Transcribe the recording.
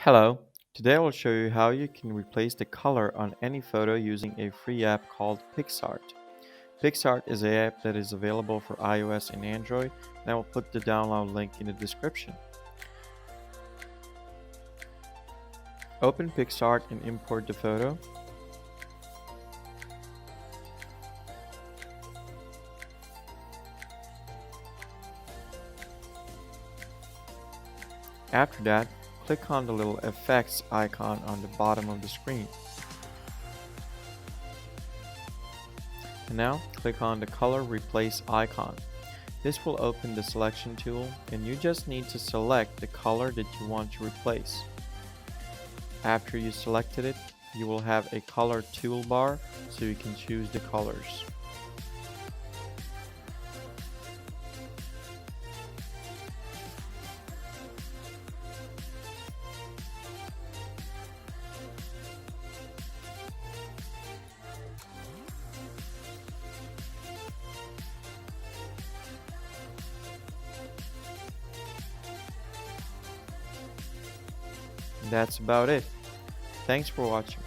Hello, today I will show you how you can replace the color on any photo using a free app called PicsArt. PicsArt is an app that is available for iOS and Android, and I will put the download link in the description. Open PicsArt and import the photo. After that, click on the little effects icon on the bottom of the screen. And now click on the color replace icon. This will open the selection tool and you just need to select the color that you want to replace. After you selected it, you will have a color toolbar so you can choose the colors. That's about it. Thanks for watching.